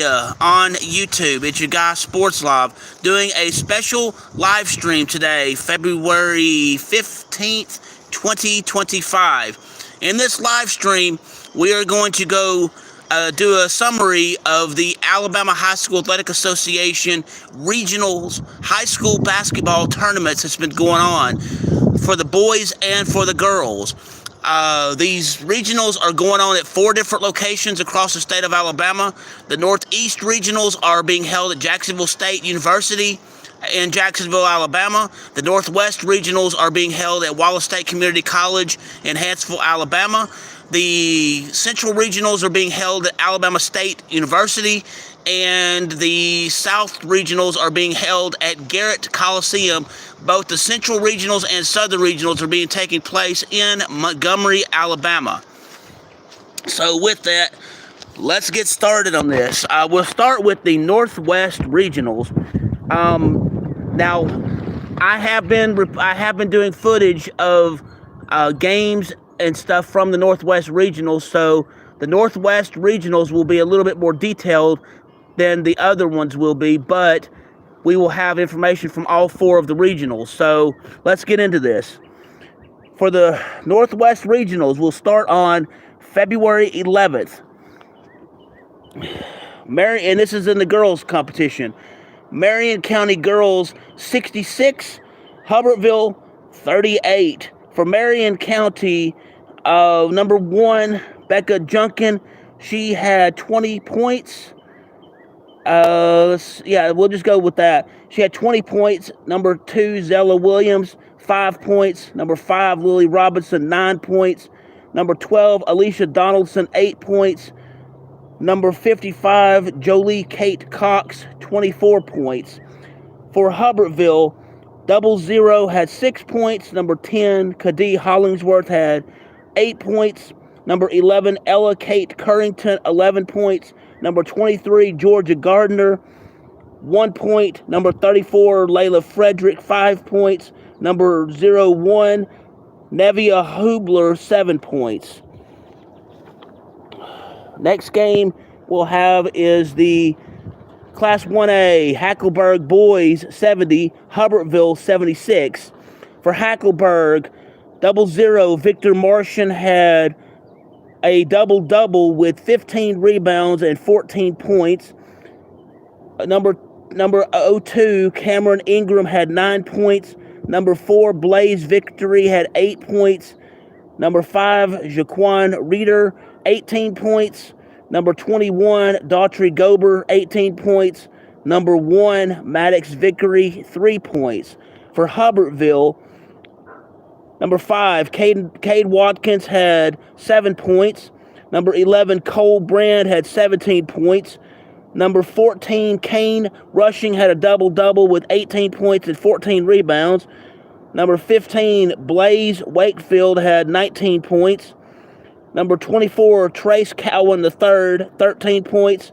On YouTube. It's your guy Sports Live doing a special live stream today, February 15th, 2025. In this live stream, we are going to go do a summary of the Alabama High School Athletic Association regionals high school basketball tournaments that's been going on for the boys and for the girls. These regionals are going on at 4 different locations across the state of Alabama. The Northeast regionals are being held at Jacksonville State University in Jacksonville, Alabama. The Northwest regionals are being held at Wallace State Community College in Huntsville, Alabama. The Central regionals are being held at Alabama State University, and the South regionals are being held at Garrett Coliseum. Both the Central regionals and Southern regionals are being taking place in Montgomery, Alabama. So with that, let's get started on this. We'll start with the Northwest regionals. Now, I have been doing footage of games and stuff from the Northwest regionals, so the Northwest regionals will be a little bit more detailed than the other ones will be, but we will have information from all 4 of the regionals. So let's get into this. For the Northwest regionals, we'll start on February 11th. And this is in the girls competition. Marion County girls 66, Hubbardville 38. For Marion County, number 1, Becca Junkin, she had 20 points. We'll just go with that. She had 20 points. Number 2, Zella Williams, 5 points. Number 5, Lily Robinson, 9 points. Number 12, Alicia Donaldson, 8 points. Number 55, Jolie Kate Cox, 24 points. For Hubbardville, 00 had 6 points. Number 10, Kadee Hollingsworth had 8 points. Number 11, Ella Kate Currington, 11 points. Number 23, Georgia Gardner, 1 point. Number 34, Layla Frederick, 5 points. Number 01, Nevia Hubler, 7 points. Next game we'll have is the Class 1A, Hackleburg boys 70, Hubbardville 76. For Hackleburg, 00, Victor Martian had a double-double with 15 rebounds and 14 points. Number 02, Cameron Ingram had 9 points. Number 4, Blaze Victory had 8 points. Number 5, Jaquan Reeder, 18 points. Number 21, Daughtry Gober, 18 points. Number 1, Maddox Vickery, 3 points. For Hubbardville, number 5, Cade Watkins had 7 points. Number 11, Cole Brand had 17 points. Number 14, Kane Rushing had a double-double with 18 points and 14 rebounds. Number 15, Blaze Wakefield had 19 points. Number 24, Trace Cowan III, 13 points.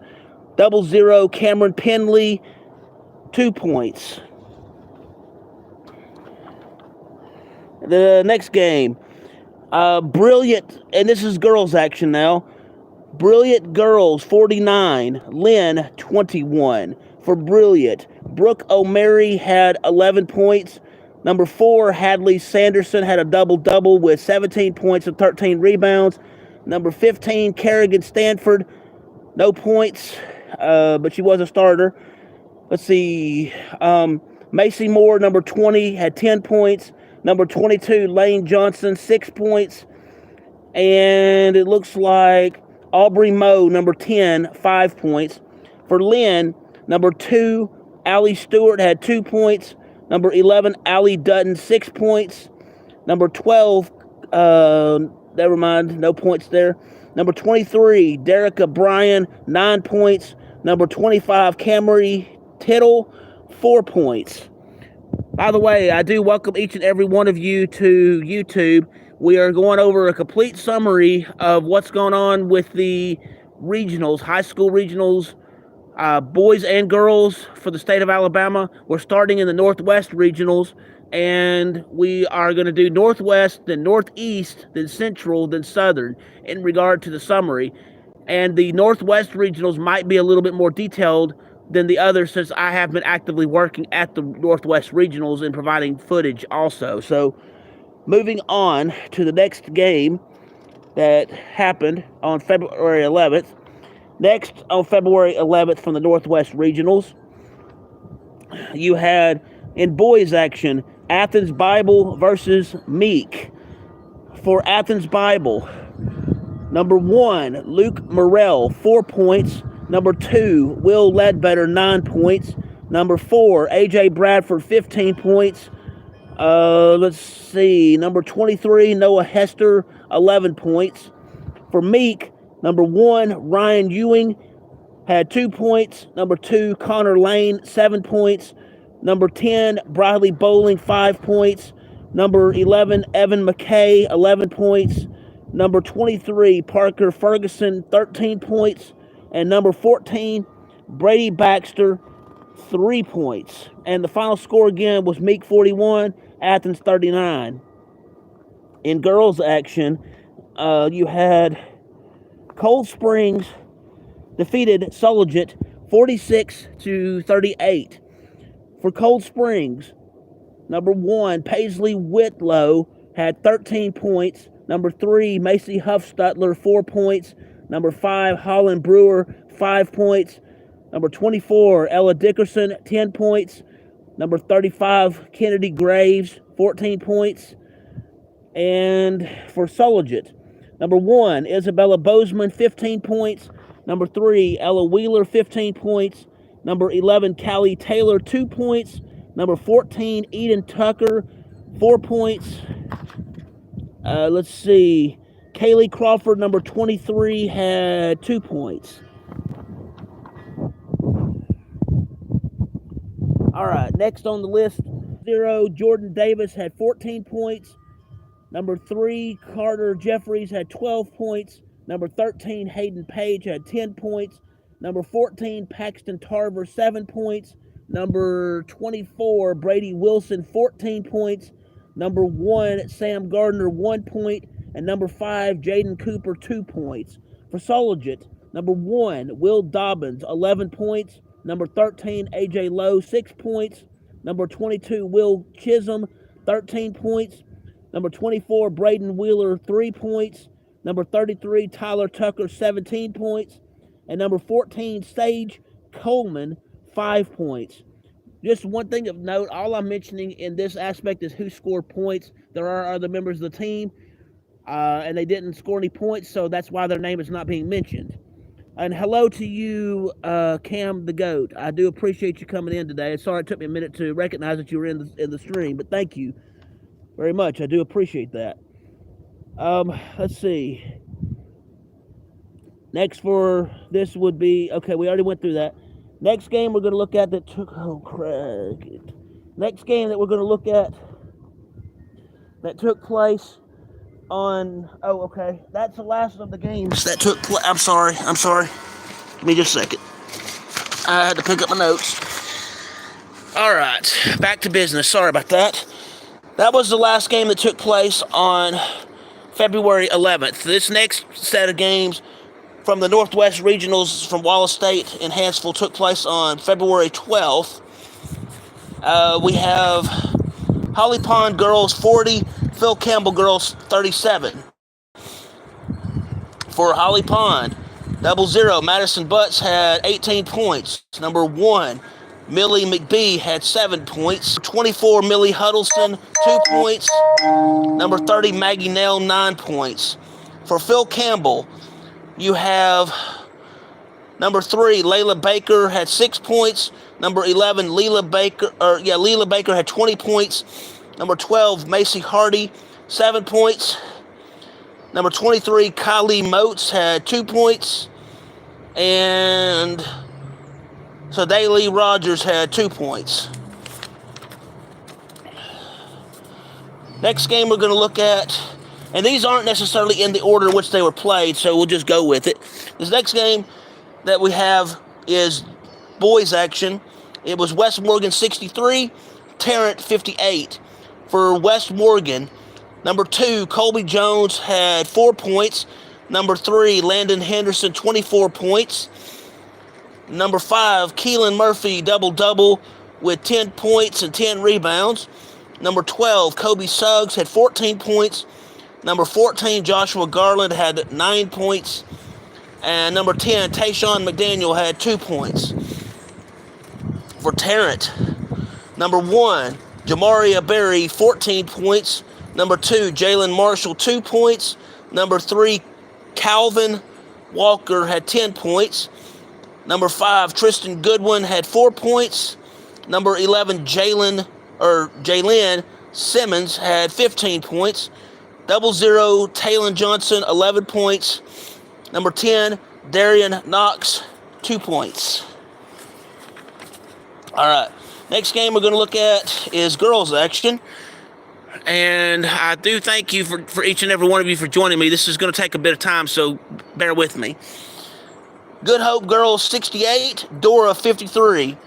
00, Cameron Penley, 2 points. The next game, Brilliant, and this is girls action now. Brilliant girls 49, Lynn 21. For Brilliant, Brooke O'Mary had 11 points. Number 4, Hadley Sanderson had a double-double with 17 points and 13 rebounds. Number 15, Kerrigan Stanford, no points, but she was a starter. Let's see, Macy Moore, number 20, had 10 points. Number 22, Lane Johnson, 6 points. And it looks like Aubrey Moe, number 10, 5 points. For Lynn, number 2, Allie Stewart had 2 points. Number 11, Allie Dutton, 6 points. Number 12, never mind, no points there. Number 23, Derica Bryan, 9 points. Number 25, Camry Tittle, 4 points. By the way, I do welcome each and every one of you to YouTube. We are going over a complete summary of what's going on with the regionals, high school regionals, boys and girls for the state of Alabama. We're starting in the Northwest regionals, and we are going to do Northwest, then Northeast, then Central, then Southern in regard to the summary. And the Northwest Regionals might be a little bit more detailed than the others, since I have been actively working at the Northwest Regionals and providing footage also. So moving on to the next game that happened on February 11th. Next, on February 11th from the Northwest Regionals, you had in boys action Athens Bible versus Meek. For Athens Bible, number 1, Luke Morrell, 4 points. Number 2, Will Ledbetter, 9 points. Number 4, A.J. Bradford, 15 points. Let's see. Number 23, Noah Hester, 11 points. For Meek, number 1, Ryan Ewing had 2 points. Number 2, Connor Lane, 7 points. Number 10, Bradley Bowling, 5 points. Number 11, Evan McKay, 11 points. Number 23, Parker Ferguson, 13 points. And number 14, Brady Baxter, 3 points. And the final score again was Meek 41, Athens 39. In girls action, you had Cold Springs defeated Sulligett 46-38. For Cold Springs, number 1, Paisley Whitlow had 13 points. Number 3, Macy Huffstutler, 4 points. Number 5, Holland Brewer, 5 points. Number 24, Ella Dickerson, 10 points. Number 35, Kennedy Graves, 14 points. And for Sulligett, number 1, Isabella Bozeman, 15 points. Number 3, Ella Wheeler, 15 points. Number 11, Callie Taylor, 2 points. Number 14, Eden Tucker, 4 points. Let's see. Kaylee Crawford, number 23, had 2 points. All right, next on the list, 0, Jordan Davis had 14 points. Number 3, Carter Jeffries had 12 points. Number 13, Hayden Page had 10 points. Number 14, Paxton Tarver, 7 points. Number 24, Brady Wilson, 14 points. Number 1, Sam Gardner, 1 point. And number 5, Jaden Cooper, 2 points. For Sulligett, number 1, Will Dobbins, 11 points. Number 13, A.J. Lowe, 6 points. Number 22, Will Chisholm, 13 points. Number 24, Braden Wheeler, 3 points. Number 33, Tyler Tucker, 17 points. And number 14, Sage Coleman, 5 points. Just one thing of note, all I'm mentioning in this aspect is who scored points. There are other members of the team, and they didn't score any points, so that's why their name is not being mentioned. And hello to you, Cam the Goat. I do appreciate you coming in today. Sorry it took me a minute to recognize that you were in the stream, but thank you very much. I do appreciate that. Let's see. Next for this would be, okay, we already went through that. Next game we're going to look at that took, next game that we're going to look at that took place on, that's the last of the games that took place. I'm sorry. Give me just a second. I had to pick up my notes. All right, back to business. Sorry about that. That was the last game that took place on February 11th. This next set of games from the Northwest Regionals from Wallace State and Hanceville took place on February 12th. We have Holly Pond girls 40, Phil Campbell girls 37. For Holly Pond, 00, Madison Butts had 18 points. Number 1, Millie McBee had 7 points. 24, Millie Huddleston, 2 points. Number 30, Maggie Nell, 9 points. For Phil Campbell, you have number 3, Layla Baker had 6 points. Number 11, Leela Baker had 20 points. Number 12, Macy Hardy, 7 points. Number 23, Kylie Moats had 2 points. And so Daly Rogers had 2 points. Next game we're going to look at, and these aren't necessarily in the order in which they were played, so we'll just go with it. This next game that we have is boys action. It was West Morgan 63, Tarrant 58. For West Morgan, number 2, Colby Jones had 4 points. Number 3, Landon Henderson, 24 points. Number 5, Keelan Murphy, double-double with 10 points and 10 rebounds. Number 12, Kobe Suggs had 14 points. Number 14, Joshua Garland had 9 points. And number 10, Tayshawn McDaniel had 2 points. For Tarrant, number 1, Jamaria Berry, 14 points. Number 2, Jalen Marshall, 2 points. Number 3, Calvin Walker had 10 points. Number 5, Tristan Goodwin had 4 points. Number 11, Jalen Simmons had 15 points. 00, Talon Johnson, 11 points. Number 10, Darian Knox, 2 points. All right, next game we're going to look at is girls action. And I do thank you for each and every one of you for joining me. This is going to take a bit of time, so bear with me. Good Hope girls 68, Dora 53.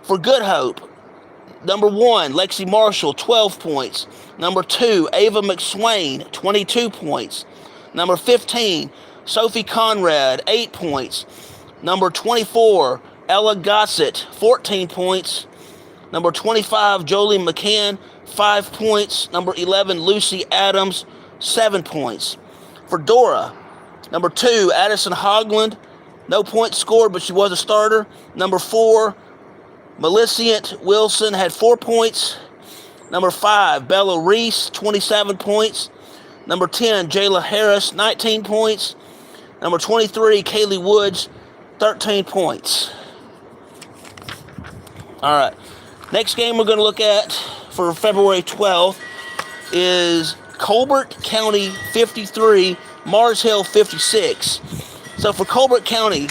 For Good Hope, number 1, Lexi Marshall, 12 points. Number 2, Ava McSwain, 22 points. Number 15, Sophie Conrad, 8 points. Number 24, Ella Gossett, 14 points. Number 25, Jolie McCann, 5 points. Number 11, Lucy Adams, 7 points. For Dora, number 2, Addison Hogland, no points scored, but she was a starter. Number 4, Meliscient Wilson had 4 points. Number 5, Bella Reese, 27 points. Number 10, Jayla Harris, 19 points. Number 23, Kaylee Woods, 13 points. All right. Next game we're going to look at for February 12th is Colbert County 53, Mars Hill 56. So for Colbert County,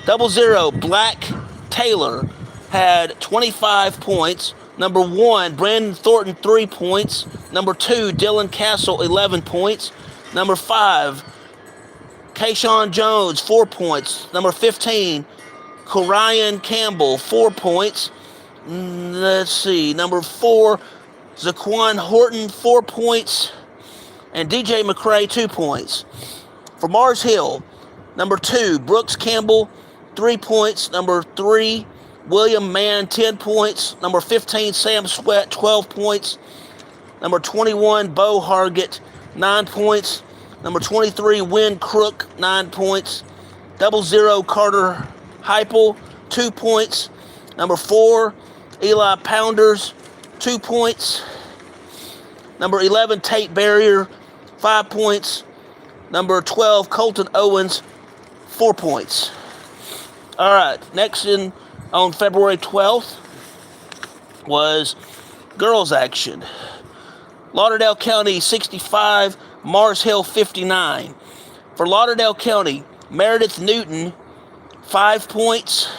00, Black Taylor had 25 points. Number 1, Brandon Thornton, 3 points. Number 2, Dylan Castle, 11 points. Number 5, Kayshawn Jones, 4 points. Number 15, Corian Campbell, 4 points. Let's see, number 4, Zaquan Horton, 4 points. And DJ McCray, 2 points. For Mars Hill, number 2, Brooks Campbell, 3 points. Number 3, William Mann, 10 points. Number 15, Sam Sweat, 12 points. Number 21, Bo Hargett, 9 points. Number 23, Wynn Crook, 9 points. 00, Carter Heupel, 2 points. Number 4, Eli Pounders, 2 points. Number 11, Tate Barrier, 5 points. Number 12, Colton Owens, 4 points. All right, next on February 12th was girls action. Lauderdale County 65, Mars Hill 59. For Lauderdale County, Meredith Newton, 5 points.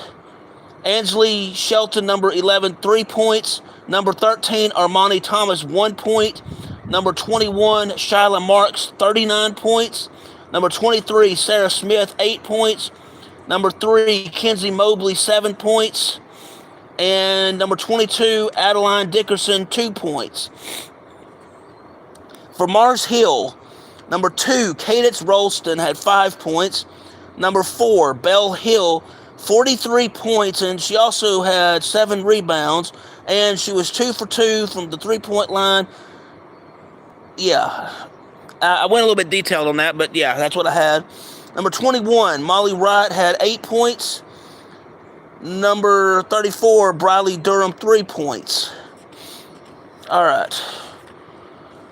Ansley Shelton, number 11, 3 points. Number 13, Armani Thomas, 1 point. Number 21, Shyla Marks, 39 points. Number 23, Sarah Smith, 8 points. Number 3, Kenzie Mobley, 7 points. And number 22, Adeline Dickerson, 2 points. For Mars Hill, number 2, Cadence Rolston had 5 points. Number 4, Belle Hill, 43 points, and she also had 7 rebounds, and she was 2 for 2 from the 3-point line. Yeah, I went a little bit detailed on that, but yeah, that's what I had. Number 21, Molly Wright had 8 points. Number 34, Briley Durham, 3 points. All right.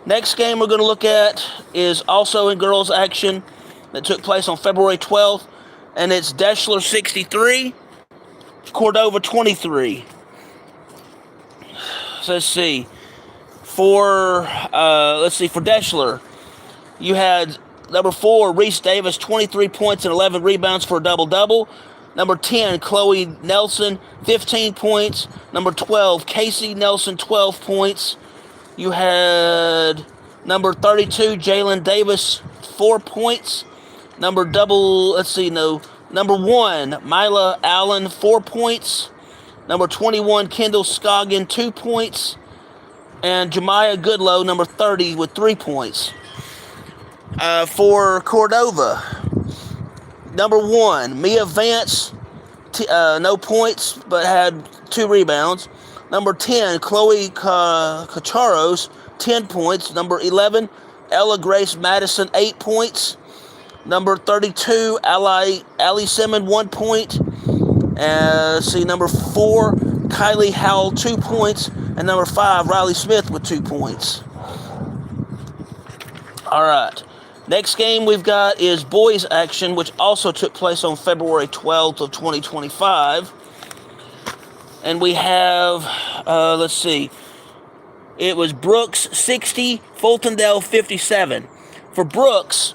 Next game we're going to look at is also in girls action that took place on February 12th, and it's Deschler 63, Cordova 23. So let's see. For Deschler, you had number 4, Reese Davis, 23 points and 11 rebounds for a double-double. Number 10, Chloe Nelson, 15 points. Number 12, Casey Nelson, 12 points. You had number 32, Jalen Davis, 4 points. Number 1, Mila Allen, 4 points. Number 21, Kendall Scoggin, 2 points. And Jemiah Goodlow, number 30, with 3 points. For Cordova, number 1, Mia Vance, no points, but had 2 rebounds. Number 10, Chloe Cacharos, 10 points. Number 11, Ella Grace Madison, 8 points. Number 32, Allie Simmons, 1 point. Number 4, Kylie Howell, 2 points. And number 5, Riley Smith with 2 points. All right. Next game we've got is boys action, which also took place on February 12th of 2025. And we have, it was Brooks 60, Fultondale 57. For Brooks,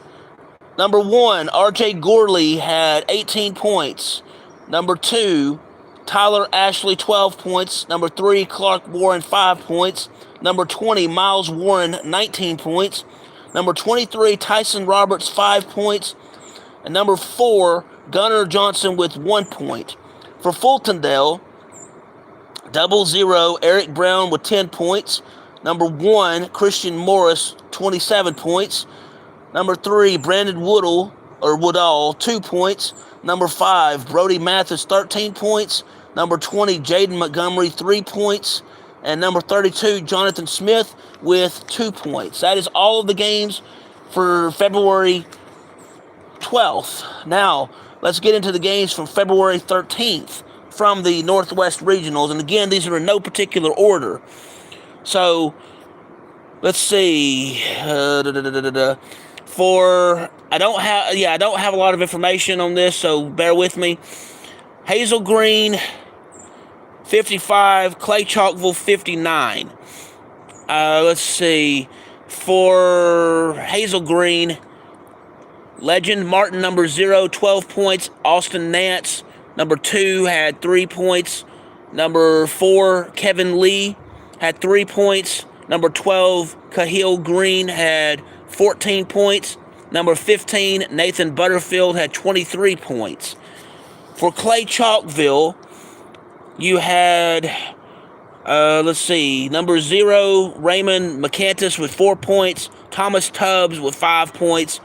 number 1, RJ Gorley had 18 points. Number 2, Tyler Ashley, 12 points. Number 3, Clark Warren, 5 points. Number 20, Miles Warren, 19 points. Number 23, Tyson Roberts, 5 points. And number 4, Gunnar Johnson with 1 point. For Fultondale, 00, Eric Brown with 10 points. Number 1, Christian Morris, 27 points. Number 3, Brandon Woodall, 2 points. Number 5, Brody Mathis, 13 points. Number 20, Jaden Montgomery, 3 points. And number 32, Jonathan Smith with 2 points. That is all of the games for February 12th. Now, let's get into the games from February 13th from the Northwest Regionals. And again, these are in no particular order. So, let's see. I don't have a lot of information on this, so bear with me. Hazel Green, 55, Clay Chalkville, 59. For Hazel Green, legend Martin, number 0, 12 points. Austin Nance, number 2, had 3 points. Number 4, Kevin Lee, had 3 points. Number 12, Cahill Green, had 14 points. Number 15, Nathan Butterfield, had 23 points. For Clay Chalkville, you had, number 0, Raymond McCantus with 4 points. Thomas Tubbs with 5 points.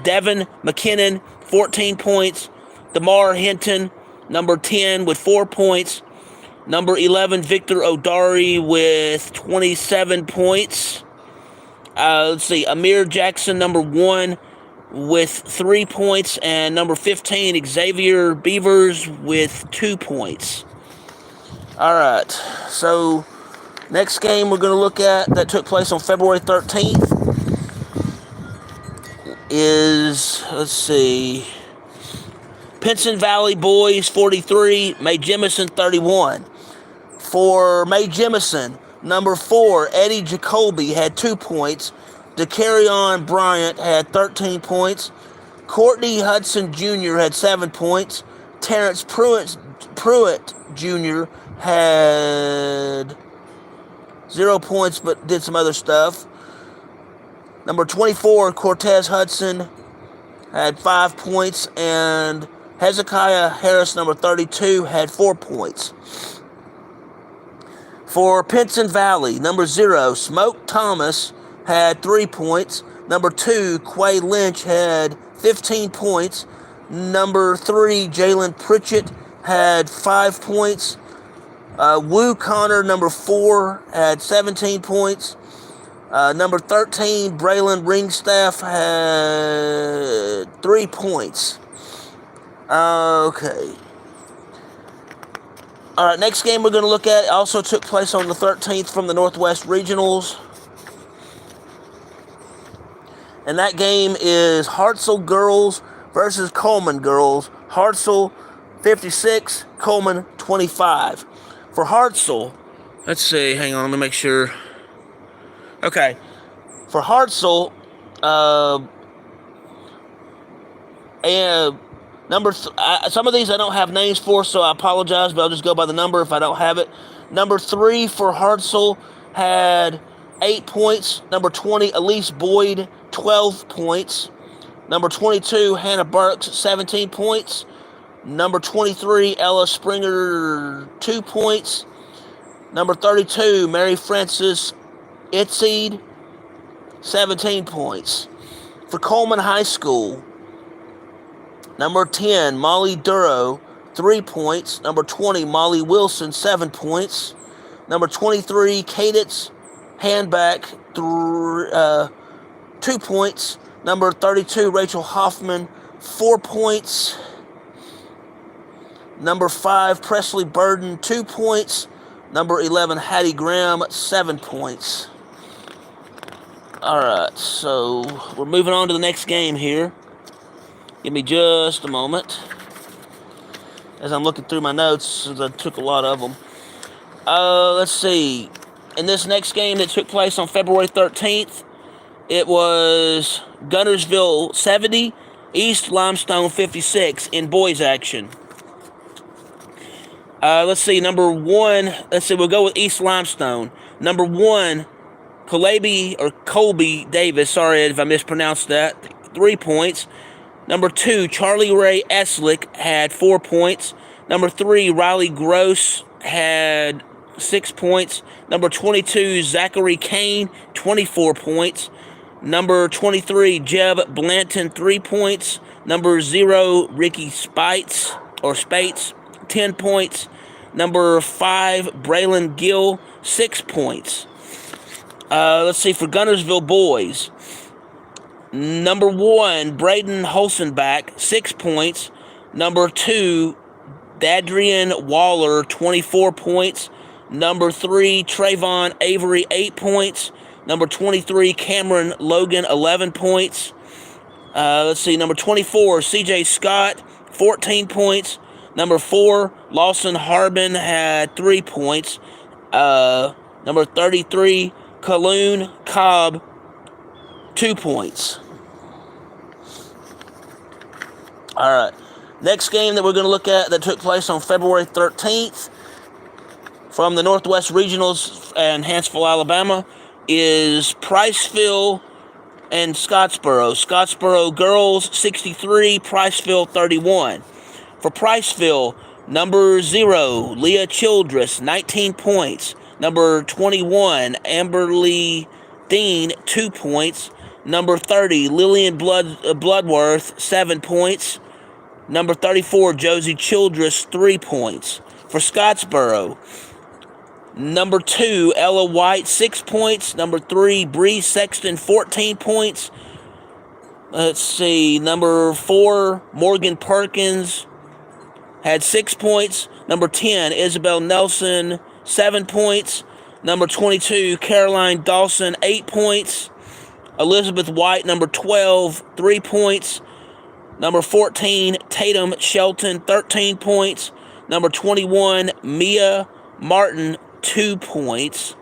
Devin McKinnon, 14 points. DeMar Hinton, number 10, with 4 points. Number 11, Victor O'Dari with 27 points. Amir Jackson, number 1, with 3 points. And number 15, Xavier Beavers with 2 points. All right, so next game we're going to look at that took place on February 13th is, Pinson Valley Boys 43, Mae Jemison 31. For Mae Jemison, number 4, Eddie Jacoby had 2 points. DeCarrion Bryant had 13 points. Courtney Hudson Jr. had 7 points. Terrence Pruitt Jr. had 0 points but did some other stuff. Number 24, Cortez Hudson, had 5 points. And Hezekiah Harris, number 32, had 4 points. For Pinson Valley, number 0, Smoke Thomas had 3 points. Number 2, Quay Lynch had 15 points. Number 3, Jalen Pritchett had 5 points. Wu Connor, number 4, had 17 points. Number 13, Braylon Ringstaff had 3 points. Okay. All right, next game we're going to look at also took place on the 13th from the Northwest Regionals. And that game is Hartselle Girls versus Coleman Girls. Hartselle 56, Coleman 25. For Hartselle, hang on, let me make sure. Okay, for Hartselle, some of these I don't have names for, so I apologize, but I'll just go by the number if I don't have it. Number 3 for Hartselle had 8 points. Number 20, Elise Boyd, 12 points. Number 22, Hannah Burks, 17 points. Number 23, Ella Springer, 2 points. Number 32, Mary Frances Itseed, 17 points. For Coleman High School, Number 10, Molly Duro, 3 points. Number 20, Molly Wilson, 7 points. Number 23, Cadence Handback, 2 points. Number 32, Rachel Hoffman, 4 points. Number 5, Presley Burden, 2 points. Number 11, Hattie Graham, 7 points. All right, so we're moving on to the next game here. Give me just a moment as I'm looking through my notes, since I took a lot of them. Let's see. In this next game that took place on February 13th, it was Guntersville 70, East Limestone 56 in boys action. Let's see, number 1, we'll go with East Limestone. Number 1, Colby Davis, sorry if I mispronounced that, 3 points. Number 2, Charlie Ray Eslick had 4 points. Number 3, Riley Gross had 6 points. Number 22, Zachary Kane, 24 points. Number 23, Jeb Blanton, 3 points. Number 0, Ricky Spates, 10 points. Number 5, Braylon Gill, 6 points. Let's see, for Guntersville boys. Number 1, Braden Holzenbach, 6 points. Number 2, Dadrian Waller, 24 points. Number 3, Trayvon Avery, 8 points. Number 23, Cameron Logan, 11 points. Let's see, number 24, CJ Scott, 14 points. Number 4, Lawson Harbin had 3 points. Number 33, Kaloon Cobb, 2 points. All right. Next game that we're going to look at that took place on February 13th from the Northwest Regionals in Huntsville, Alabama, is Priceville and Scottsboro. Scottsboro girls 63, Priceville 31. For Priceville, number 0, Leah Childress, 19 points. Number 21, Amberly Dean, 2 points. Number 30, Lillian Bloodworth, 7 points. Number 34, Josie Childress, 3 points. For Scottsboro, number 2, Ella White, 6 points. Number 3, Bree Sexton, 14 points. Let's see, number 4, Morgan Perkins had 6 points. Number 10, Isabel Nelson, 7 points. Number 22, Caroline Dawson, 8 points. Elizabeth White, number 12, 3 points. Number 14, Tatum Shelton, 13 points. Number 21, Mia Martin, 2 points.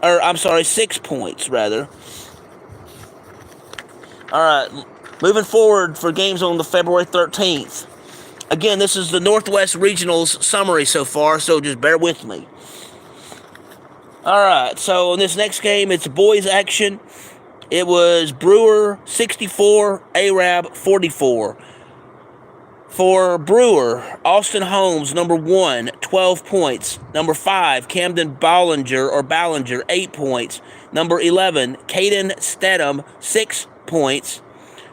6 points, rather. All right, moving forward for games on the February 13th. Again, this is the Northwest Regionals summary so far, so just bear with me. All right, so in this next game, it's boys action. It was Brewer 64, Arab 44. For Brewer, Austin Holmes, number 1, 12 points. Number 5, Camden Ballinger, 8 points. Number 11, Caden Stedham, 6 points.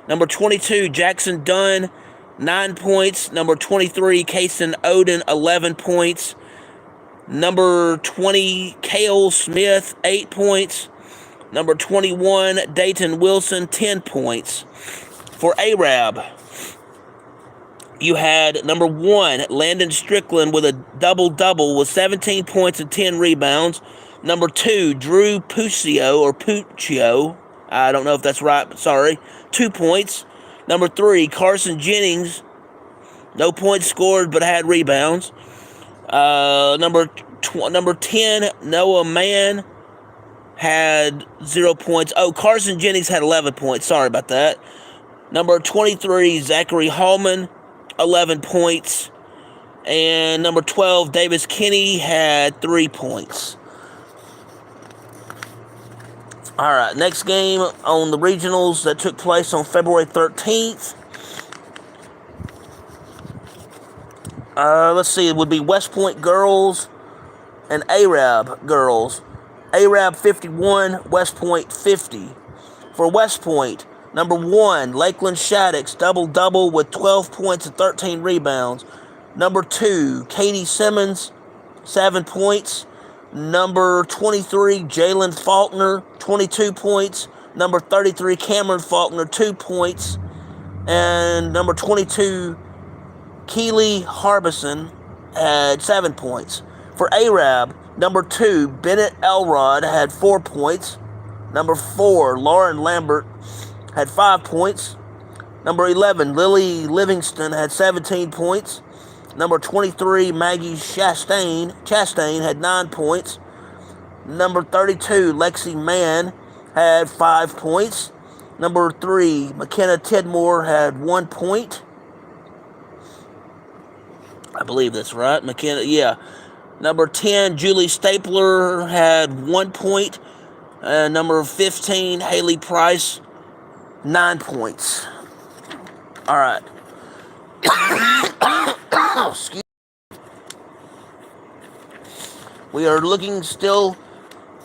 Number 22, Jackson Dunn, 9 points. Number 23, Kason Oden, 11 points. Number 20, Cale Smith, 8 points. Number 21, Dayton Wilson, 10 points. For Arab, you had number 1, Landon Strickland with a double-double with 17 points and 10 rebounds. Number 2, Drew Puccio, I don't know if that's right, but sorry, 2 points. Number 3, Carson Jennings, no points scored but had rebounds. Number 10, Noah Mann, had 0 points. Oh, Carson Jennings had 11 points. Sorry about that. Number 23, Zachary Hallman, 11 points. And number 12, Davis Kinney, had 3 points. All right, next game on the regionals that took place on February 13th. Let's see, it would be West Point girls and Arab girls. Arab 51, West Point 50. For West Point, Number 1, Lakeland Shaddix, double-double with 12 points and 13 rebounds. Number 2, Katie Simmons, 7 points. Number 23, Jalen Faulkner, 22 points. Number 33, Cameron Faulkner, 2 points. And number 22, Keely Harbison, had 7 points. For Arab, number 2, Bennett Elrod, had 4 points. Number 4, Lauren Lambert, had 5 points. Number 11, Lily Livingston, had 17 points. Number 23, Maggie Chastain had 9 points. Number 32, Lexi Mann, had 5 points. Number 3, McKenna Tidmore, had 1 point. I believe that's right. McKenna, yeah. Number 10, Julie Stapler, had 1 point. Number 15, Haley Price, 9 points. All right. Excuse me. We are looking still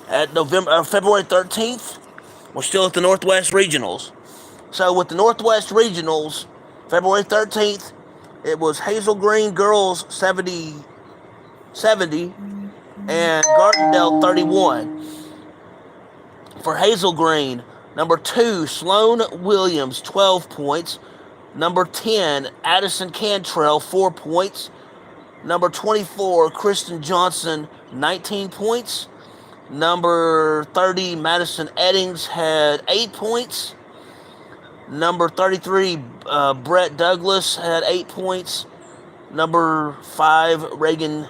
at February 13th. We're still at the Northwest Regionals. So with the Northwest Regionals, February 13th, it was Hazel Green girls 70 and Gardendale 31. For Hazel Green, number 2, Sloan Williams, 12 points. Number 10, Addison Cantrell, 4 points. Number 24, Kristen Johnson, 19 points. Number 30, Madison Eddings, had 8 points. Number 33, Brett Douglas, had 8 points. Number 5, Reagan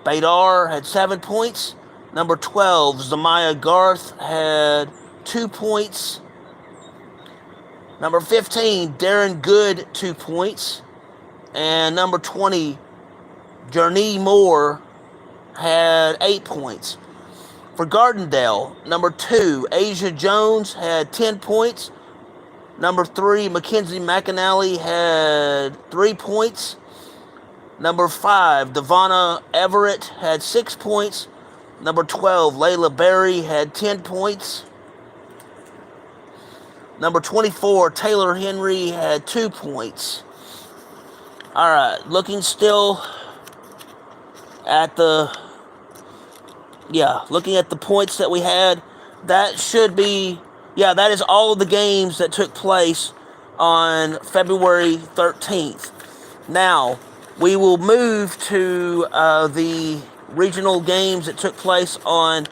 Baydar, had 7 points. Number 12, Zamaya Garth, had 2 points. Number 15, Darren Good, 2 points. And number 20, Journey Moore, had 8 points. For Gardendale, number 2, Asia Jones, had 10 points. Number 3, Mackenzie McAnally, had 3 points. Number 5, Devonna Everett, had 6 points. Number 12, Layla Berry, had 10 points. Number 24, Taylor Henry, had 2 points. All right, looking still at the points that we had. That should be, that is all of the games that took place on February 13th. Now, we will move to the regional games that took place on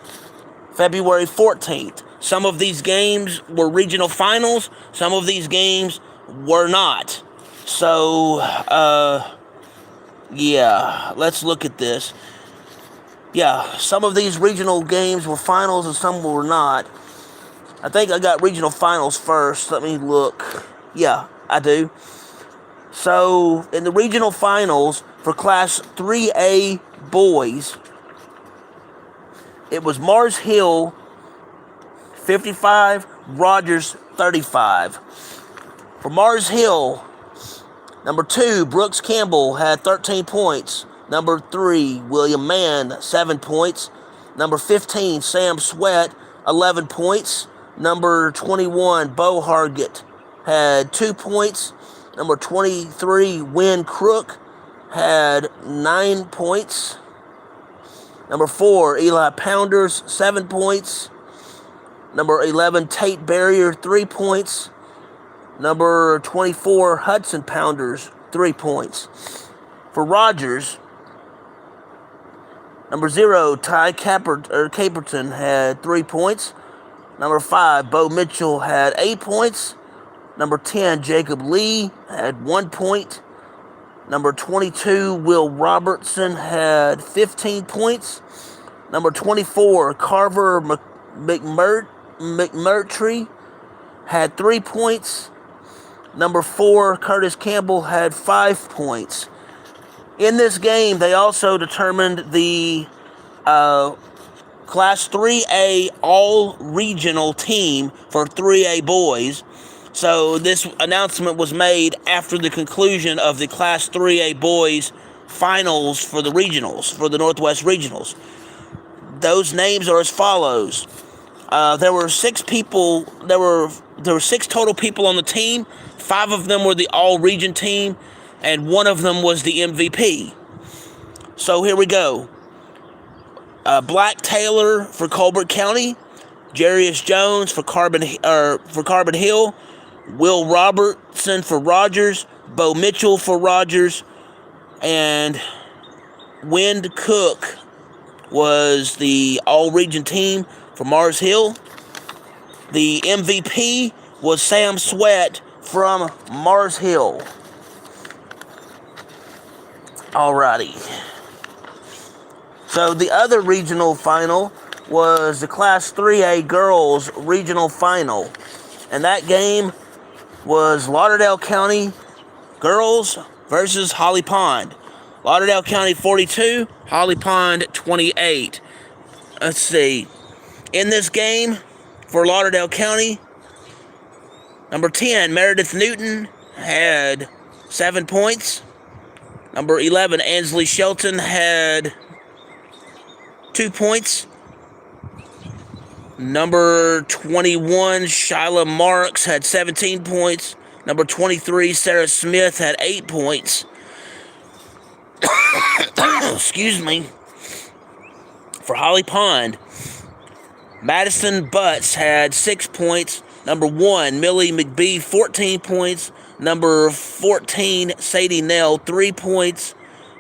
February 14th. Some of these games were regional finals. Some of these games were not. So, let's look at this. Some of these regional games were finals and some were not. I think I got regional finals first. Let me look. Yeah, I do. So, in the regional finals for Class 3A boys, it was Mars Hill 55, Rogers 35. For Mars Hill, number 2, Brooks Campbell, had 13 points. Number 3, William Mann, 7 points. Number 15, Sam Sweat, 11 points. Number 21, Bo Hargett, had 2 points. Number 23, Wynn Crook, had 9 points. Number 4, Eli Pounders, 7 points. Number 11, Tate Barrier, 3 points. Number 24, Hudson Pounders, 3 points. For Rogers, number 0, Ty Caperton, had 3 points. Number 5, Bo Mitchell, had 8 points. Number 10, Jacob Lee, had 1 point. Number 22, Will Robertson, had 15 points. Number 24, Carver McMurtry, had 3 points. Number 4, Curtis Campbell, had 5 points. In this game, they also determined the Class 3A all-regional team for 3A boys. So this announcement was made after the conclusion of the Class 3A boys finals for the regionals, for the Northwest Regionals. Those names are as follows. There were 6 people. There were 6 total people on the team. 5 of them were the all-region team, and 1 of them was the MVP. So here we go. Black Taylor for Colbert County, Jarius Jones for Carbon Hill, Will Robertson for Rogers, Bo Mitchell for Rogers, and Wind Cook was the all-region team for Mars Hill. The MVP was Sam Sweat from Mars Hill. Alrighty. So the other regional final was the Class 3A Girls Regional Final. And that game was Lauderdale County Girls versus Holly Pond. Lauderdale County 42, Holly Pond 28. Let's see. In this game for Lauderdale County, number 10, Meredith Newton, had 7 points. Number 11, Ansley Shelton, had 2 points. Number 21, Shyla Marks, had 17 points. Number 23, Sarah Smith, had 8 points. Excuse me. For Holly Pond, Madison Butts had 6 points. Number 1, Millie McBee, 14 points. Number 14, Sadie Nell, 3 points.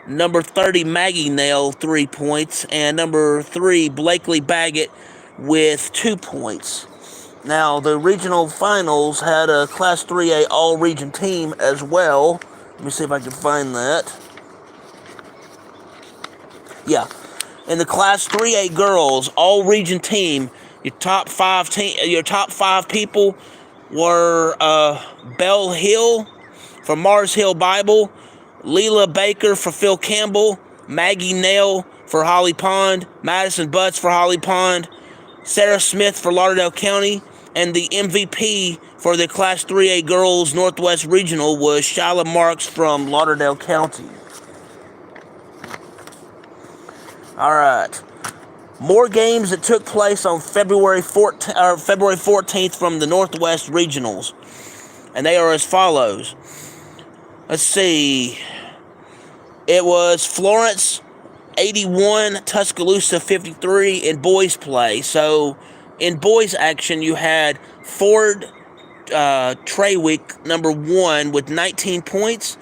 Number 30, Maggie Nell, 3 points. And number 3, Blakely Baggett with 2 points. Now, the regional finals had a Class 3A all-region team as well. Let me see if I can find that. Yeah. In the Class 3A girls all-region team, your top 5 people were Belle Hill for Mars Hill Bible, Leela Baker for Phil Campbell, Maggie Nail for Holly Pond, Madison Butts for Holly Pond, Sarah Smith for Lauderdale County, and the MVP for the Class 3A Girls Northwest Regional was Shyla Marks from Lauderdale County. All right. More games that took place on February 14th from the Northwest Regionals. And they are as follows. Let's see. It was Florence 81, Tuscaloosa 53 in boys play. So in boys action, you had Ford Treywick, number 1, with 19 points.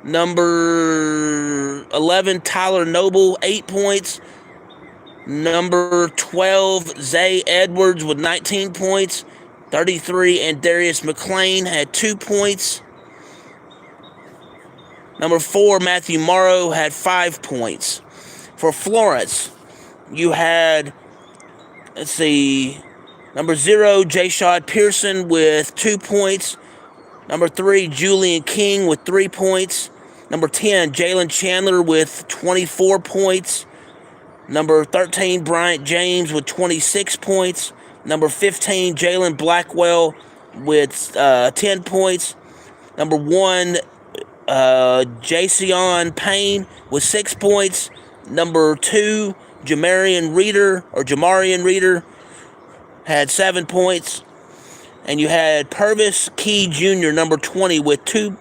Number 11, Tyler Noble, 8 points. Number 12, Zay Edwards with 19 points. 33, and Darius McLean had 2 points. Number 4, Matthew Morrow had 5 points. For Florence, you had, let's see, number 0, Jayshad Pearson with 2 points. Number 3, Julian King with 3 points. Number 10, Jalen Chandler with 24 points. Number 13, Bryant James with 26 points. Number 15, Jalen Blackwell with 10 points. Number 1, Jason Payne with 6 points. Number 2, Jamarian Reeder had 7 points. And you had Purvis Key Jr., number 20, with 3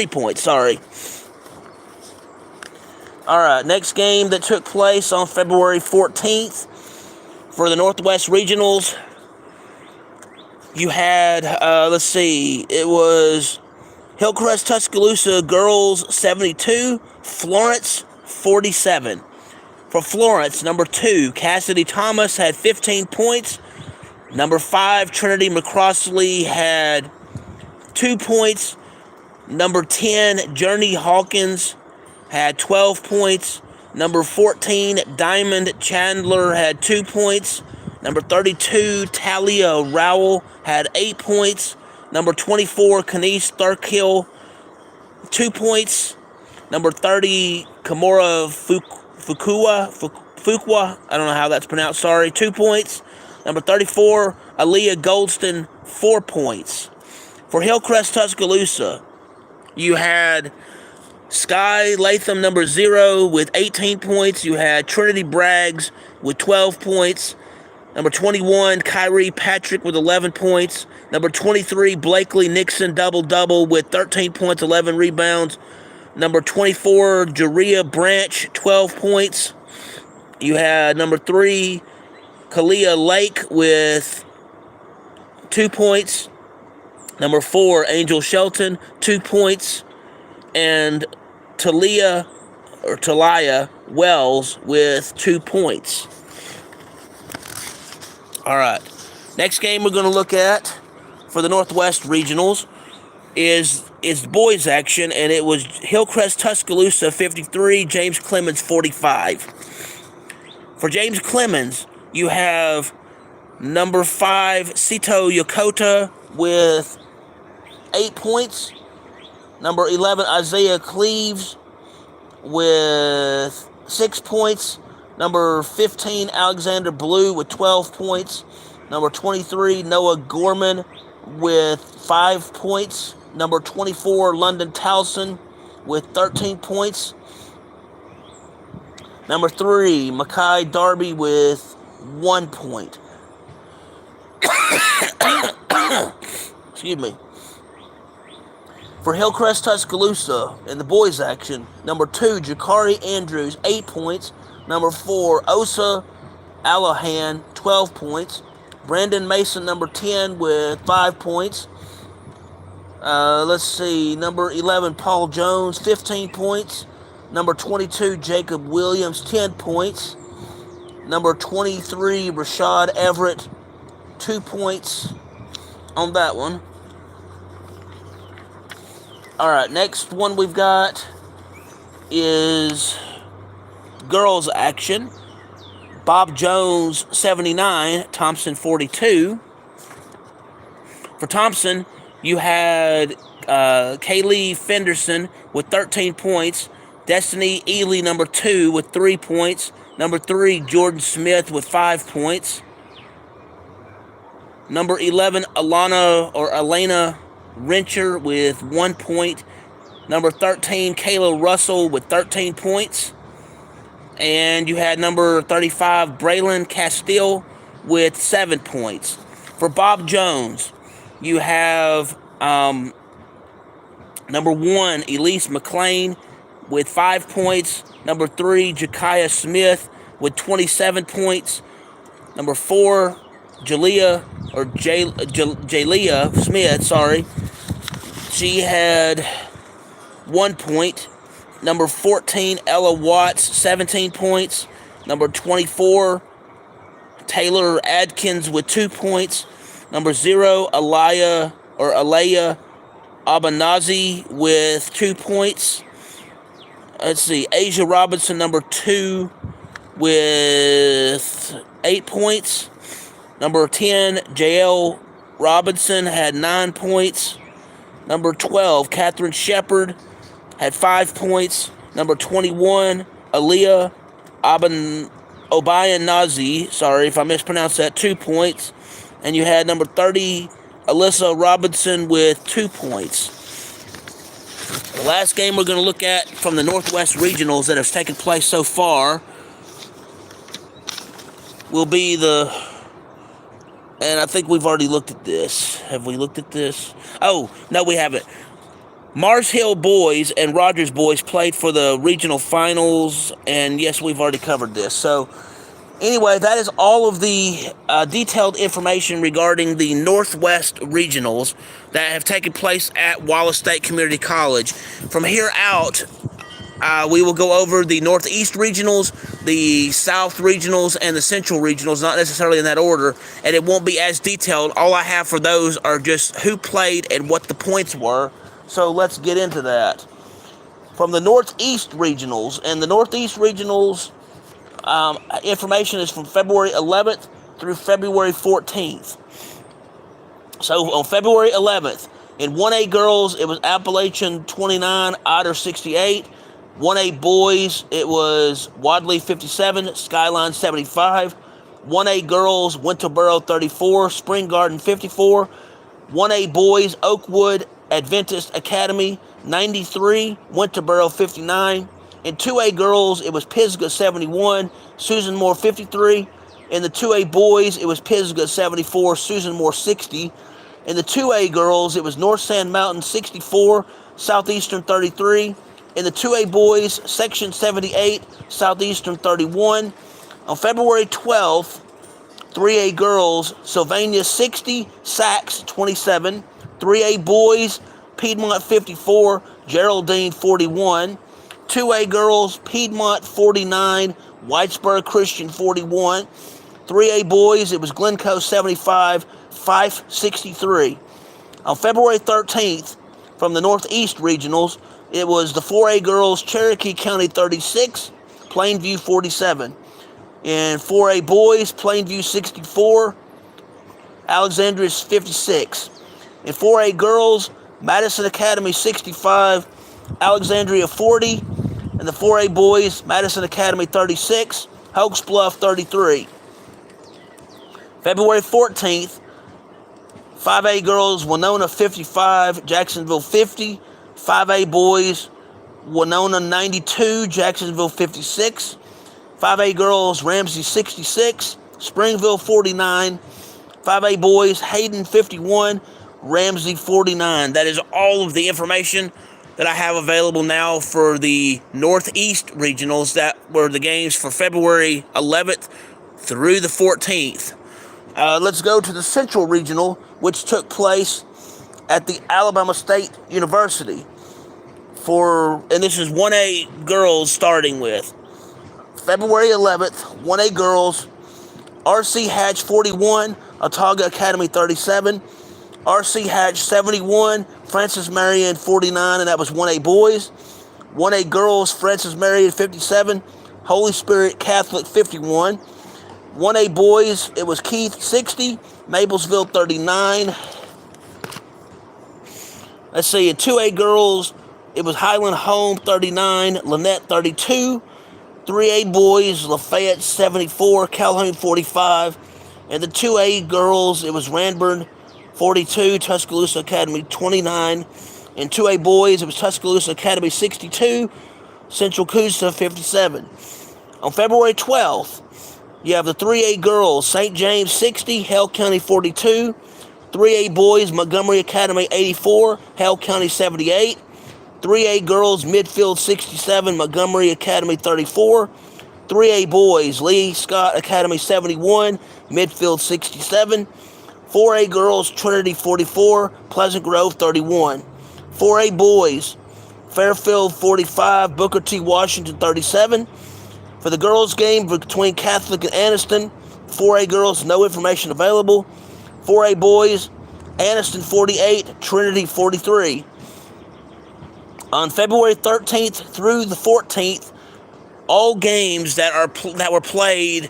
points, sorry. All right, next game that took place on February 14th for the Northwest Regionals, you had, let's see, it was Hillcrest Tuscaloosa Girls 72, Florence 47. For Florence, number 2, Cassidy Thomas had 15 points. Number 5, Trinity McCrossley had 2 points. Number 10, Journey Hawkins had 12 points. Number 14, Diamond Chandler had 2 points. Number 32, Talia Rowell had 8 points. Number 24, Kenise Thurkill, 2 points. Number 30, Kimura Fuqua, I don't know how that's pronounced, sorry, 2 points. Number 34, Aaliyah Goldston, 4 points. For Hillcrest Tuscaloosa, you had Sky Latham, number 0, with 18 points. You had Trinity Braggs with 12 points. Number 21, Kyrie Patrick with 11 points. Number 23, Blakely Nixon, double-double with 13 points, 11 rebounds. Number 24, Jaria Branch, 12 points. You had number 3, Kalia Lake with 2 points. Number 4, Angel Shelton, 2 points. And Talia Wells with 2 points. All right. Next game we're going to look at for the Northwest Regionals is boys action, and it was Hillcrest Tuscaloosa 53, James Clemens 45. For James Clemens, you have number 5, Sito Yokota with 8 points. Number 11, Isaiah Cleaves with 6 points. Number 15, Alexander Blue with 12 points. Number 23, Noah Gorman with 5 points. Number 24, London Towson with 13 points. Number 3, Makai Darby with 1 point. Excuse me. For Hillcrest Tuscaloosa in the boys action, number 2, Jakari Andrews, 8 points. Number 4, Osa Allahan, 12 points. Brandon Mason, number 10, with 5 points. Let's see, number 11, Paul Jones, 15 points. Number 22, Jacob Williams, 10 points. Number 23, Rashad Everett, 2 points on that one. All right, next one we've got is girls action. Bob Jones, 79, Thompson, 42. For Thompson, you had Kaylee Fenderson with 13 points. Destiny Ely, number 2, with 3 points. Number 3, Jordan Smith with 5 points. Number 11, Elena Rencher with 1 point. Number 13, Kayla Russell with 13 points. And you had number 35, Braylon Castile with 7 points. For Bob Jones, you have number 1, Elise McLean with 5 points. Number 3, Jakiah Smith with 27 points. Number 4, Jalea Smith, she had 1 point. Number 14, Ella Watts, 17 points. Number 24, Taylor Adkins with 2 points. Number 0, Alaya Abanazi with 2 points. Let's see, Asia Robinson, number 2, with 8 points. Number 10, JL Robinson had 9 points. Number 12, Catherine Shepard had 5 points. Number 21, Aaliyah Obayanazi, sorry if I mispronounced that, 2 points. And you had number 30, Alyssa Robinson with 2 points. The last game we're going to look at from the Northwest Regionals that have taken place so far will be and I think we've already looked at this. Have we looked at this? Oh, no, we haven't. Mars Hill boys and Rogers boys played for the regional finals, and yes, we've already covered this. So, anyway, that is all of the detailed information regarding the Northwest Regionals that have taken place at Wallace State Community College. From here out, we will go over the Northeast Regionals, the South Regionals, and the Central Regionals, not necessarily in that order, and it won't be as detailed. All I have for those are just who played and what the points were. So let's get into that. From the Northeast Regionals, and the Northeast Regionals information is from February 11th through February 14th. So on February 11th, in 1A girls, it was Appalachian 29, Otter 68. 1A boys, it was Wadley 57, Skyline 75. 1A girls, Winterboro 34, Spring Garden 54. 1A boys, Oakwood Adventist Academy 93, Winterboro 59. In 2A girls, it was Pisgah 71, Susan Moore 53. In the 2A boys, it was Pisgah 74, Susan Moore 60. In the 2A girls, it was North Sand Mountain 64, Southeastern 33. In the 2A boys, Section 78, Southeastern 31. On February 12th, 3A girls, Sylvania 60, Sacs 27. 3A boys, Piedmont 54, Geraldine 41. 2A girls, Piedmont 49, Whitesburg Christian 41. 3A boys, it was Glencoe 75, Fife 63. On February 13th, from the Northeast Regionals, it was the 4A girls, Cherokee County 36, Plainview 47. In 4A boys, Plainview 64, Alexandria 56. In 4A girls, Madison Academy 65, Alexandria 40. In the 4A boys, Madison Academy 36, Hoax Bluff 33. February 14th, 5A girls, Winona 55, Jacksonville 50. 5A boys, Winona 92, Jacksonville 56. 5A girls, Ramsey 66, Springville 49. 5A boys, Hayden 51, Ramsey 49. That is all of the information that I have available now for the Northeast Regionals. That were the games for February 11th through the 14th. Let's go to the Central Regional, which took place at the Alabama State University. And this is 1A girls starting with. February 11th, 1A girls, R.C. Hatch 41, Autauga Academy 37, R.C. Hatch 71, Francis Marion 49, and that was 1A boys. 1A girls, Francis Marion 57, Holy Spirit Catholic 51. 1A boys, it was Keith 60, Maplesville 39. Let's see, in 2A girls, it was Highland Home 39, Lynette 32. 3A boys, Lafayette 74, Calhoun 45. And the 2A girls, it was Ranburn 42, Tuscaloosa Academy 29. And 2A boys, it was Tuscaloosa Academy 62, Central Coosa 57. On February 12th, you have the 3A girls, St. James 60, Hale County 42. 3A boys, Montgomery Academy 84, Hale County 78. 3A girls, Midfield 67, Montgomery Academy 34. 3A boys, Lee Scott Academy 71, Midfield 67. 4A girls, Trinity 44, Pleasant Grove 31. 4A boys, Fairfield 45, Booker T. Washington 37. For the girls' game between Catholic and Anniston, 4A girls, no information available. 4A boys, Anniston 48, Trinity 43. On February 13th through the 14th, all games that were played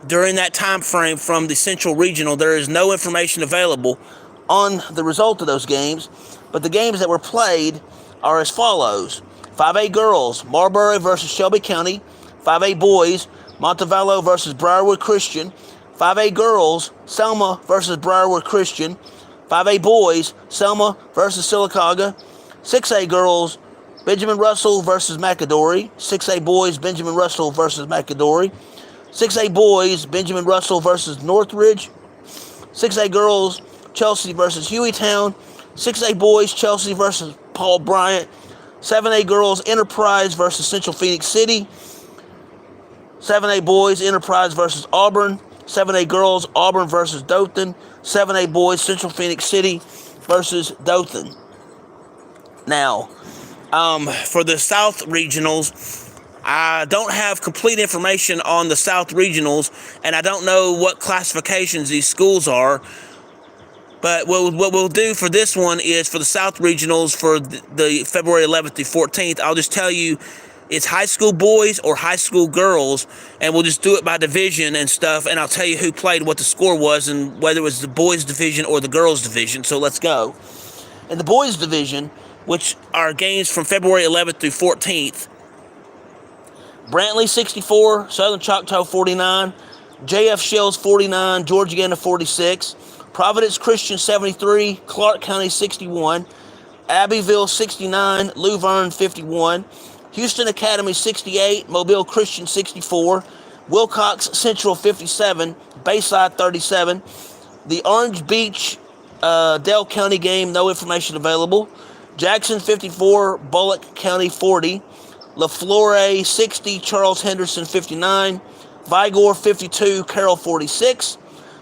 during that time frame from the Central Regional, there is no information available on the result of those games, but the games that were played are as follows. 5A girls, Marbury versus Shelby County. 5A boys, Montevallo versus Briarwood Christian. 5A girls, Selma versus Briarwood Christian. 5A boys, Selma versus Sylacauga. 6A girls, Benjamin Russell versus McAdory. 6A boys, Benjamin Russell versus McAdory. 6A boys, Benjamin Russell versus Northridge. 6A girls, Chelsea versus Hueytown. 6A boys, Chelsea versus Paul Bryant. 7A girls, Enterprise versus Central Phoenix City. 7A boys, Enterprise versus Auburn. 7A girls, Auburn versus Dothan. 7A boys, Central Phoenix City versus Dothan. Now, for the South Regionals, I don't have complete information on the South Regionals, and I don't know what classifications these schools are. But what we'll do for this one is for the South Regionals for the February 11th to 14th, I'll just tell you it's high school boys or high school girls, and we'll just do it by division and stuff, and I'll tell you who played, what the score was, and whether it was the boys division or the girls division. So let's go. In the boys division, which are games from February 11th through 14th, Brantley 64, Southern Choctaw 49, JF Shells 49, Georgiana 46, Providence Christian 73, Clark County 61, Abbeville 69, Luverne 51, Houston Academy 68, Mobile Christian 64, Wilcox Central 57, Bayside 37. The Orange Beach Dale County game, no information available. Jackson 54, Bullock County 40. LaFlore 60, Charles Henderson 59. Vigor 52, Carroll 46.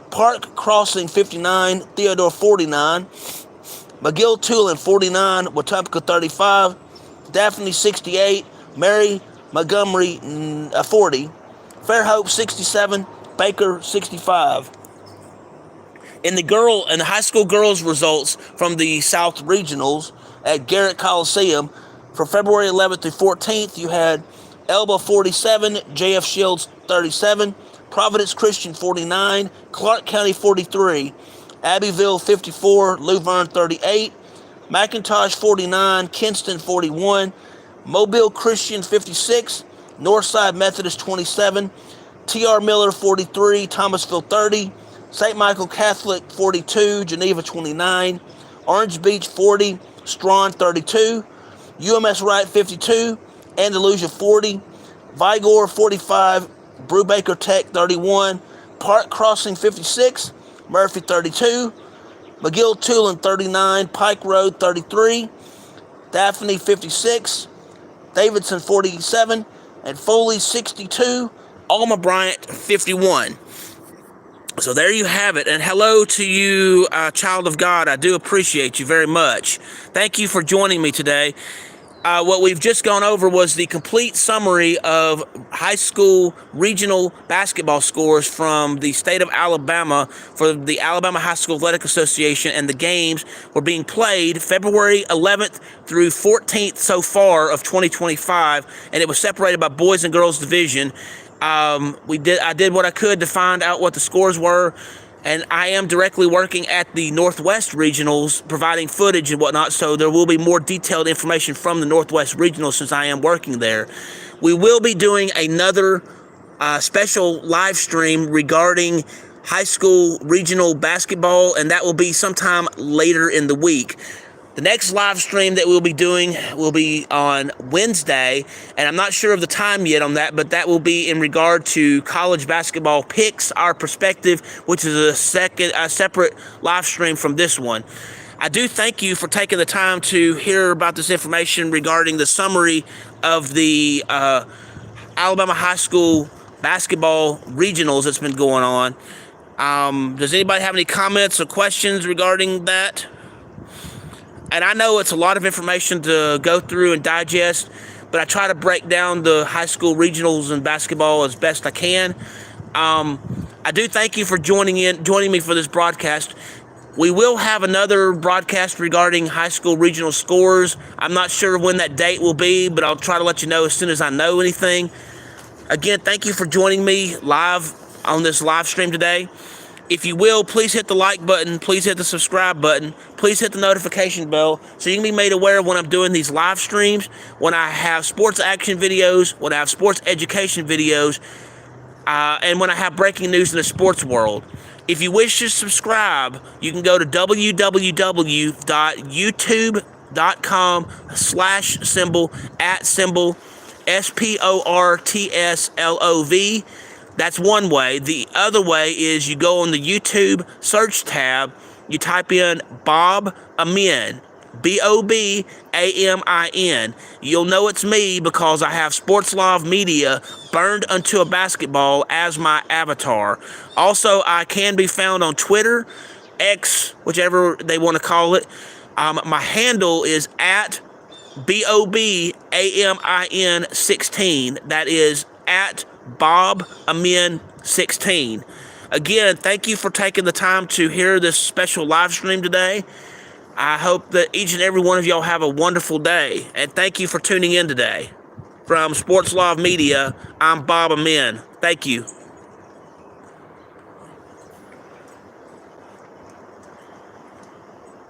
Park Crossing 59, Theodore 49. McGill-Tulin 49, Wetumpka 35. Daphne 68, Mary Montgomery 40. Fairhope 67, Baker 65. In the high school girls results from the South Regionals at Garrett Coliseum for February 11th through 14th, you had Elba 47, JF Shields 37, Providence Christian 49, Clark County 43, Abbeville 54, Luverne 38, McIntosh 49, Kinston 41, Mobile Christian 56, Northside Methodist 27, T.R. Miller 43, Thomasville 30, St. Michael Catholic 42, Geneva 29, Orange Beach 40, Strawn 32, UMS Wright 52, Andalusia 40, Vigor 45, Brubaker Tech 31, Park Crossing 56, Murphy 32, McGill-Tulin 39, Pike Road 33, Daphne 56, Davidson 47, and Foley 62, Alma Bryant 51. So there you have it. And hello to you, child of God. I do appreciate you very much. Thank you for joining me today. What we've just gone over was the complete summary of high school regional basketball scores from the state of Alabama for the Alabama High School Athletic Association, and the games were being played February 11th through 14th so far of 2025, and it was separated by boys and girls division. I did what I could to find out what the scores were, and I am directly working at the Northwest Regionals, providing footage and whatnot, so there will be more detailed information from the Northwest Regionals since I am working there. We will be doing another special live stream regarding high school regional basketball, and that will be sometime later in the week. The next live stream that we'll be doing will be on Wednesday, and I'm not sure of the time yet on that, but that will be in regard to college basketball picks, our perspective, which is a separate live stream from this one. I do thank you for taking the time to hear about this information regarding the summary of the Alabama High School basketball regionals that's been going on. Does anybody have any comments or questions regarding that? And I know it's a lot of information to go through and digest, but I try to break down the high school regionals and basketball as best I can. I do thank you for joining me for this broadcast. We will have another broadcast regarding high school regional scores. I'm not sure when that date will be, but I'll try to let you know as soon as I know anything. Again, thank you for joining me live on this live stream today. If you will, please hit the like button, please hit the subscribe button, please hit the notification bell so you can be made aware when I'm doing these live streams, when I have sports action videos, when I have sports education videos, and when I have breaking news in the sports world. If you wish to subscribe, you can go to www.youtube.com/@sportslov. SPORTSLOV. That's one way. The other way is you go on the YouTube search tab, you type in Bob Amin, BOBAMIN. You'll know it's me because I have SportsLov Media burned unto a basketball as my avatar. Also, I can be found on Twitter, X, whichever they want to call it. My handle is at BOBAMIN16. That is at Bob Amin 16. Again, thank you for taking the time to hear this special live stream today. I hope that each and every one of y'all have a wonderful day, and thank you for tuning in today. From SportsLov Media, I'm Bob Amin. Thank you.